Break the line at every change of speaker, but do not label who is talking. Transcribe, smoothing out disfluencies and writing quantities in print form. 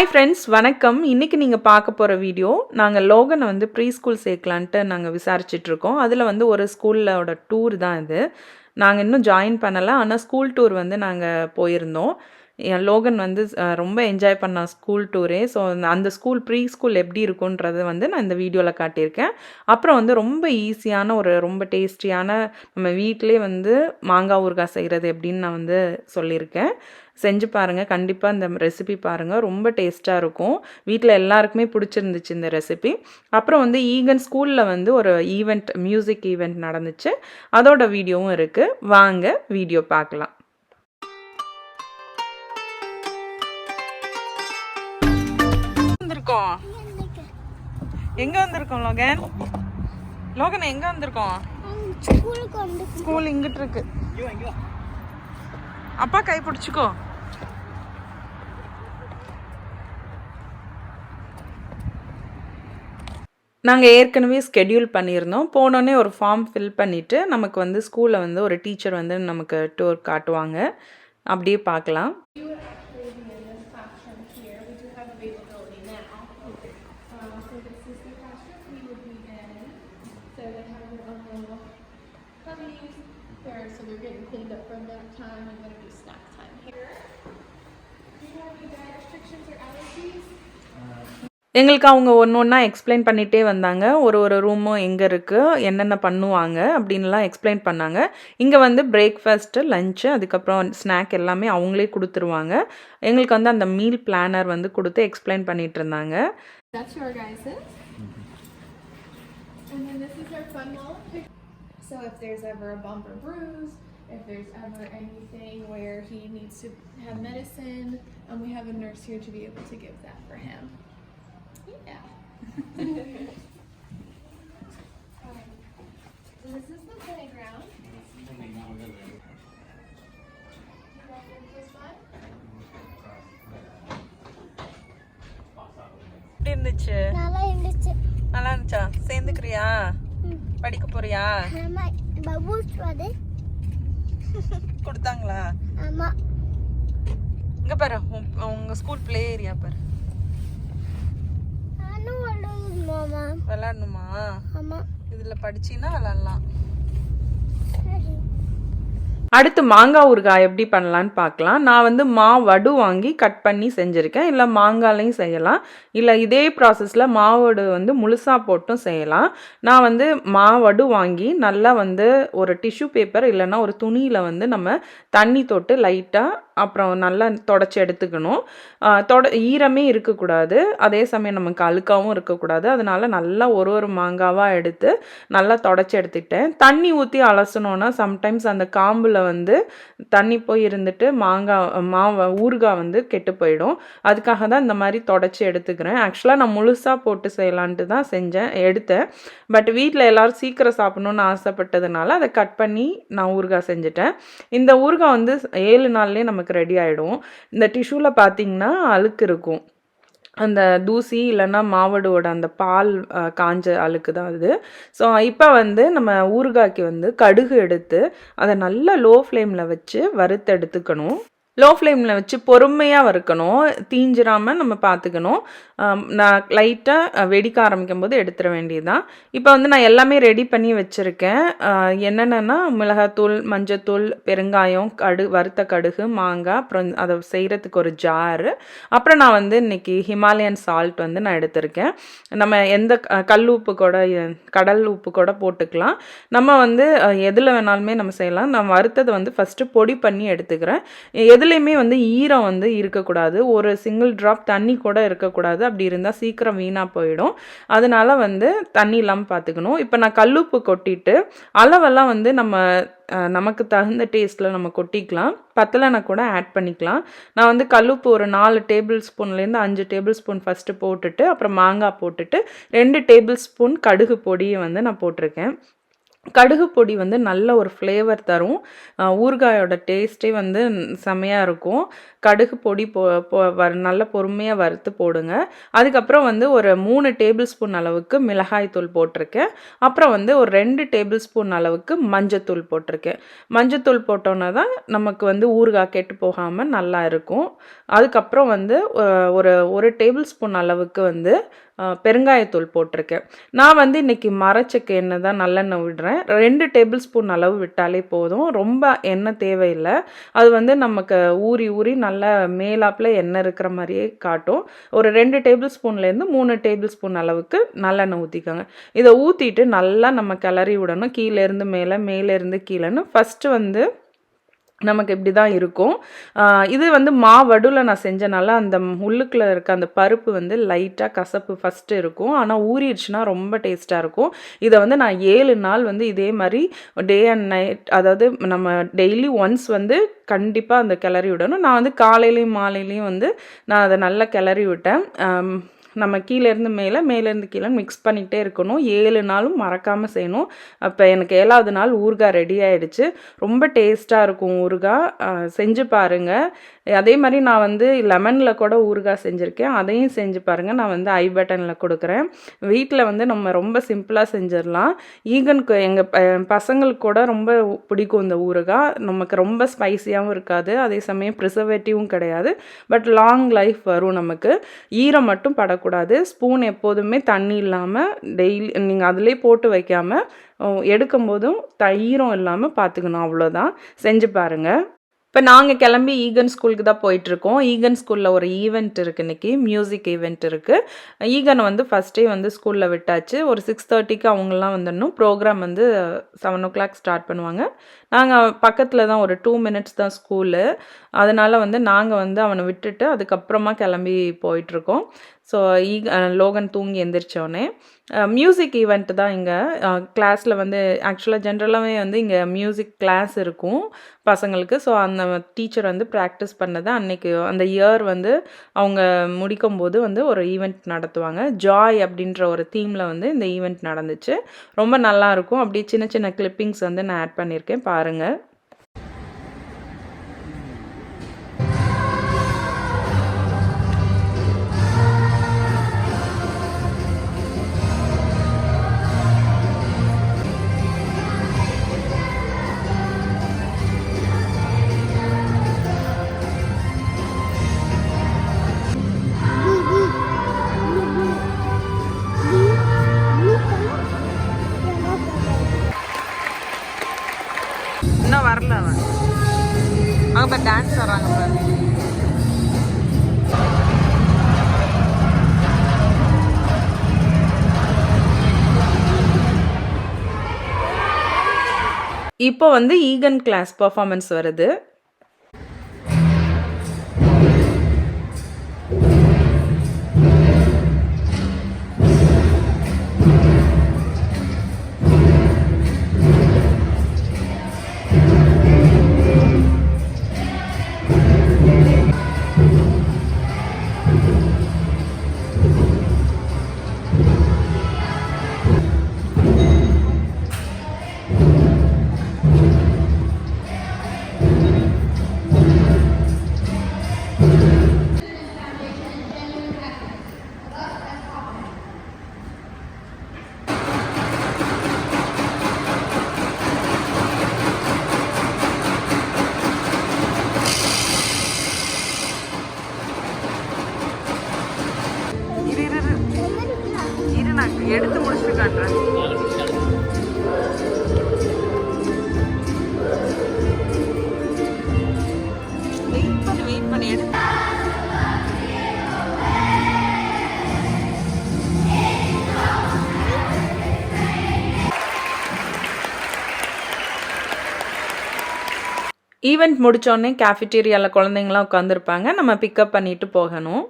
Hi friends, வணக்கம். இன்றைக்கி நீங்கள் பார்க்க போகிற வீடியோ, நாங்கள் லோகனை வந்து ப்ரீ ஸ்கூல் சேர்க்கலான்ட்டு நாங்கள் விசாரிச்சிட்ருக்கோம். அதில் வந்து ஒரு ஸ்கூலோட டூர் தான் இது. நாங்கள் இன்னும் ஜாயின் பண்ணலை, ஆனால் ஸ்கூல் டூர் வந்து நாங்கள் போயிருந்தோம். என் லோகன் வந்து ரொம்ப என்ஜாய் பண்ணான் ஸ்கூல் டூரே. ஸோ அந்த ஸ்கூல் ப்ரீ ஸ்கூல் எப்படி இருக்குன்றதை வந்து நான் இந்த வீடியோவில் காட்டியிருக்கேன். அப்புறம் வந்து ரொம்ப ஈஸியான ரொம்ப டேஸ்டியான நம்ம வீட்டிலே வந்து மாங்காய் ஊறுகாய் செய்கிறது எப்படின்னு நான் வந்து சொல்லியிருக்கேன். செஞ்சு பாருங்கள், கண்டிப்பாக இந்த ரெசிபி பாருங்கள், ரொம்ப டேஸ்ட்டாக இருக்கும். வீட்டில் எல்லாருக்குமே பிடிச்சிருந்துச்சு இந்த ரெசிபி. அப்புறம் வந்து ஈகன் ஸ்கூலில் வந்து ஒரு மியூசிக் ஈவெண்ட் நடந்துச்சு. அதோட வீடியோவும் இருக்குது. வாங்க வீடியோ பார்க்கலாம். எங்க வந்திருக்கோம் லோகன்? லோகன் எங்க வந்திருக்கோம்? ஸ்கூல் இங்கிட்டு இருக்கு. அப்பா கை பிடிச்சிக்கோ. நாங்கள் ஏற்கனவே ஸ்கெடியூல் பண்ணியிருந்தோம். போனோடனே ஒரு ஃபார்ம் ஃபில் பண்ணிவிட்டு நமக்கு வந்து ஸ்கூலில் வந்து ஒரு டீச்சர் வந்து நமக்கு டூர் காட்டுவாங்க. அப்படியே பார்க்கலாம். எங்களுக்கு அவங்க ஒன்று ஒன்றா எக்ஸ்பிளைன் பண்ணிகிட்டே வந்தாங்க. ஒரு ரூமும் எங்கே இருக்குது, என்னென்ன பண்ணுவாங்க அப்படின்லாம் எக்ஸ்பிளைன் பண்ணாங்க. இங்கே வந்து பிரேக்ஃபாஸ்ட்டு, லஞ்சு, அதுக்கப்புறம் ஸ்நாக் எல்லாமே அவங்களே கொடுத்துருவாங்க. எங்களுக்கு வந்து அந்த மீல் பிளானர் வந்து கொடுத்து எக்ஸ்பிளைன் பண்ணிகிட்டு இருந்தாங்க.
So if there's ever a bump or bruise, if there's ever anything where he needs to have medicine, we have a nurse here to be able to give that for him. Yeah. So this is the playground.
எப்படி இருந்துச்சு? நல்லா இருந்துச்சா? சேர்ந்துக்கிறியா? படிக்க போறியா? கொடுத்தாங்களா? இங்க பாரு, உங்க ஸ்கூல் பிளே ஏரியா பாரு. விளையாடணுமா? இதுல படிச்சீன்னா விளையாடலாம். அடுத்து மாங்காய் ஊறுகாய் எப்படி பண்ணலான்னு பார்க்கலாம். நான் வந்து வடு வாங்கி கட் பண்ணி செஞ்சுருக்கேன். இல்லை மாங்காய்லையும் செய்யலாம், இல்லை இதே ப்ராசஸில் மாவடு வந்து முழுசாக போட்டும் செய்யலாம். நான் வந்து வடு வாங்கி நல்லா வந்து ஒரு டிஷ்யூ பேப்பர் இல்லைன்னா ஒரு துணியில் வந்து நம்ம தண்ணி தொட்டு லைட்டாக அப்புறம் நல்லா தொடச்சி எடுத்துக்கணும். ஈரமே இருக்கக்கூடாது, அதே சமயம் நமக்கு அழுக்காவும் இருக்கக்கூடாது. அதனால நல்லா ஒரு மாங்காவாக எடுத்து நல்லா தொடச்சி எடுத்துக்கிட்டேன். தண்ணி ஊற்றி அலசணுன்னா சம்டைம்ஸ் அந்த காம்பில் வந்து தண்ணி போய் இருந்துட்டு ஊறுகாய் வந்து கெட்டு போயிடும். அதுக்காக தான் இந்த மாதிரி தொடச்சி எடுத்துக்கிறேன். ஆக்சுவலாக நான் முழுசாக போட்டு செய்யலான்ட்டு தான் எடுத்தேன். பட் வீட்டில் எல்லோரும் சீக்கிரம் சாப்பிடணுன்னு ஆசைப்பட்டதுனால அதை கட் பண்ணி நான் ஊறுகாய் செஞ்சுட்டேன். இந்த ஊறுகாய் வந்து 7 நாள்லேயே நமக்கு ரெடி ஆகிடும். இந்த டிஷ்யூவில் பார்த்தீங்கன்னா அழுக்கு இருக்கும், அந்த தூசி இல்லைன்னா மாவடோட அந்த பால் காஞ்ச அழுக்கு தான் அது. ஸோ இப்போ வந்து நம்ம ஊறுகாய்க்கு வந்து கடுகு எடுத்து அதை நல்லா லோ ஃப்ளேமில் வச்சு வறுத்து எடுத்துக்கணும். லோ ஃப்ளேமில் வச்சு பொறுமையாக வறுக்கணும், தீஞ்சிராமல் நம்ம பார்த்துக்கணும். நான் லைட்டாக வெடிக்க ஆரம்பிக்கும் போது எடுத்துட வேண்டியதுதான். இப்போ வந்து நான் எல்லாமே ரெடி பண்ணி வச்சுருக்கேன். என்னென்னா மிளகாத்தூள், மஞ்சத்தூள், பெருங்காயம், வறுத்த கடுகு, மாங்காய், அப்புறம் அதை செய்கிறதுக்கு ஒரு ஜாரு, அப்புறம் நான் வந்து இன்றைக்கி ஹிமாலயன் சால்ட் வந்து நான் எடுத்திருக்கேன். நம்ம எந்த கல் உப்பு கூட, கடல் உப்பு கூட போட்டுக்கலாம். நம்ம வந்து எதில் வேணாலுமே நம்ம செய்யலாம். நான் வறுத்ததை வந்து ஃபஸ்ட்டு பொடி பண்ணி எடுத்துக்கிறேன். எதுலேயுமே வந்து ஈரம் வந்து இருக்கக்கூடாது, ஒரு சிங்கிள் ட்ராப் தண்ணி கூட இருக்கக்கூடாது. அப்படி இருந்தால் சீக்கிரம் வீணாக போயிடும். அதனால வந்து தண்ணி இல்லாமல் பார்த்துக்கணும். இப்போ நான் கல்லுப்பு கொட்டிட்டு அளவெல்லாம் வந்து நமக்கு தகுந்த டேஸ்ட்டில் நம்ம கொட்டிக்கலாம். பத்தலைனா கூட ஆட் பண்ணிக்கலாம். நான் வந்து கல்லுப்பு ஒரு 4 டேபிள் ஸ்பூன்லேருந்து 5 டேபிள் ஸ்பூன் ஃபஸ்ட்டு போட்டுட்டு அப்புறம் மாங்காய் போட்டுட்டு 2 டேபிள் ஸ்பூன் கடுகு பொடியை வந்து நான் போட்டிருக்கேன். கடுகு பொடி வந்து நல்ல ஒரு ஃப்ளேவர் தரும். ஊறுகாயோட டேஸ்ட்டே வந்து செம்மையாக இருக்கும். கடுகு பொடி நல்ல பொறுமையாக வறுத்து போடுங்க. அதுக்கப்புறம் வந்து ஒரு 3 டேபிள் ஸ்பூன் அளவுக்கு மிளகாய் தூள் போட்டிருக்கேன். அப்புறம் வந்து ஒரு 2 டேபிள் ஸ்பூன் அளவுக்கு மஞ்சத்தூள் போட்டிருக்கேன். மஞ்சத்தூள் போட்டோன்னா தான் நமக்கு வந்து ஊறுகாய் கெட்டு போகாமல் நல்லா இருக்கும். அதுக்கப்புறம் வந்து ஒரு டேபிள் ஸ்பூன் அளவுக்கு வந்து பெருங்காயத்தூள் போட்டிருக்கேன். நான் வந்து இன்றைக்கி மரச்செக்கு எண்ணெய் தான் நல்லெண்ணெய் விடுறேன். 2 டேபிள் ஸ்பூன் அளவு விட்டாலே போதும். ரொம்ப எண்ணெய் தேவையில்லை. அது வந்து நமக்கு ஊறி ஊறி நல்லா மேலாப்பில் எண்ணெய் இருக்கிற மாதிரியே காட்டும். ஒரு 2 டேபிள் ஸ்பூன்லேருந்து 3 டேபிள் ஸ்பூன் அளவுக்கு நல்லெண்ணெய் ஊற்றிக்கோங்க. இதை ஊற்றிட்டு நல்லா நம்ம கிளறி விடணும். கீழேருந்து மேலே மேலேருந்து கீழேன்னு. ஃபஸ்ட்டு வந்து நமக்கு இப்படி தான் இருக்கும். இது வந்து மாவடுல நான் செஞ்சனால அந்த உள்ளுக்குள்ளே இருக்க அந்த பருப்பு வந்து லைட்டாக கசப்பு ஃபஸ்ட்டு இருக்கும். ஆனால் ஊறிடுச்சுன்னா ரொம்ப டேஸ்ட்டாக இருக்கும். இதை வந்து நான் 7 நாள் வந்து இதே மாதிரி டே அண்ட் நைட், அதாவது நம்ம டெய்லி ஒன்ஸ் வந்து கண்டிப்பாக அந்த கிளறி விடணும். நான் வந்து காலையிலையும் மாலையிலையும் வந்து நான் அதை நல்லா கிளறி விட்டேன். நம்ம கீழேருந்து மேலே மேலேருந்து கீழே மிக்ஸ் பண்ணிக்கிட்டே இருக்கணும். 7 நாளும் மறக்காமல் செய்யணும். அப்போ எனக்கு 7வது நாள் ஊறுகாய் ரெடி ஆகிடுச்சு. ரொம்ப டேஸ்ட்டாக இருக்கும் ஊறுகாய். செஞ்சு பாருங்கள். அதே மாதிரி நான் வந்து லெமனில் கூட ஊறுகாய் செஞ்சுருக்கேன். அதையும் செஞ்சு பாருங்கள். நான் வந்து ஐ பட்டனில் கொடுக்குறேன். வீட்டில் வந்து நம்ம ரொம்ப சிம்பிளாக செஞ்சிடலாம். ஈகனுக்கு எங்கள் பசங்களுக்கு கூட ரொம்ப பிடிக்கும் இந்த ஊறுகாய். நமக்கு ரொம்ப ஸ்பைஸியாகவும் இருக்காது, அதே சமயம் ப்ரிசர்வேட்டிவும் கிடையாது. பட் லாங் லைஃப் வரும். நமக்கு ஈரம் மட்டும் படக்கூடாது. ஸ்பூன் எப்போதுமே தண்ணி இல்லாமல் டெய்லி நீங்கள் அதிலே போட்டு வைக்காமல் எடுக்கும்போதும் ஈரம் இல்லாமல் பார்த்துக்கணும். அவ்வளோதான். செஞ்சு பாருங்கள். இப்போ நாங்கள் கிளம்பி ஈகன் ஸ்கூலுக்கு தான் போயிட்டுருக்கோம். ஈகன் ஸ்கூலில் ஒரு ஈவெண்ட் இருக்குது இன்றைக்கி. மியூசிக் ஈவெண்ட் இருக்குது. ஈகனை வந்து ஃபஸ்ட்டே வந்து ஸ்கூலில் விட்டாச்சு. ஒரு 6:30க்கு அவங்களாம் வந்துடணும். ப்ரோக்ராம் வந்து 7 o'clock ஸ்டார்ட் பண்ணுவாங்க. நாங்கள் பக்கத்தில் தான், ஒரு 2 minutes தான் ஸ்கூலு. அதனால் வந்து நாங்கள் வந்து அவனை விட்டுட்டு அதுக்கப்புறமா கிளம்பி போயிட்டுருக்கோம். ஸோ லோகன் தூங்கி எந்திரிச்சோடனே மியூசிக் ஈவெண்ட் தான் இங்கே கிளாஸில் வந்து ஆக்சுவலாக ஜென்ரலாகவே வந்து இங்கே மியூசிக் கிளாஸ் இருக்கும் பசங்களுக்கு. ஸோ அந்த டீச்சர் வந்து ப்ராக்டிஸ் பண்ணதை அன்னைக்கு அந்த இயர் வந்து அவங்க முடிக்கும்போது வந்து ஒரு ஈவெண்ட் நடத்துவாங்க. ஜாய் அப்படின்ற ஒரு தீமில் வந்து இந்த ஈவெண்ட் நடந்துச்சு. ரொம்ப நல்லாயிருக்கும். அப்படி சின்ன சின்ன கிளிப்பிங்ஸ் வந்து நான் ஆட் பண்ணியிருக்கேன், பாருங்கள். இன்னும் வரல அவன். அவங்க இப்போ டான்ஸ் ஆடுறாங்க பாரு. இப்போ வந்து ஈகன் கிளாஸ் பர்ஃபார்மன்ஸ் வருது. எடுத்து முடிச்சுட்டு காட்டுறேன். வெயிட் பண்ணி எடுத்து. ஈவெண்ட் முடித்தோடனே கேஃபிட்டீரியாவில் குழந்தைங்களாம் உட்காந்துருப்பாங்க. நம்ம பிக்கப் பண்ணிட்டு போகணும்.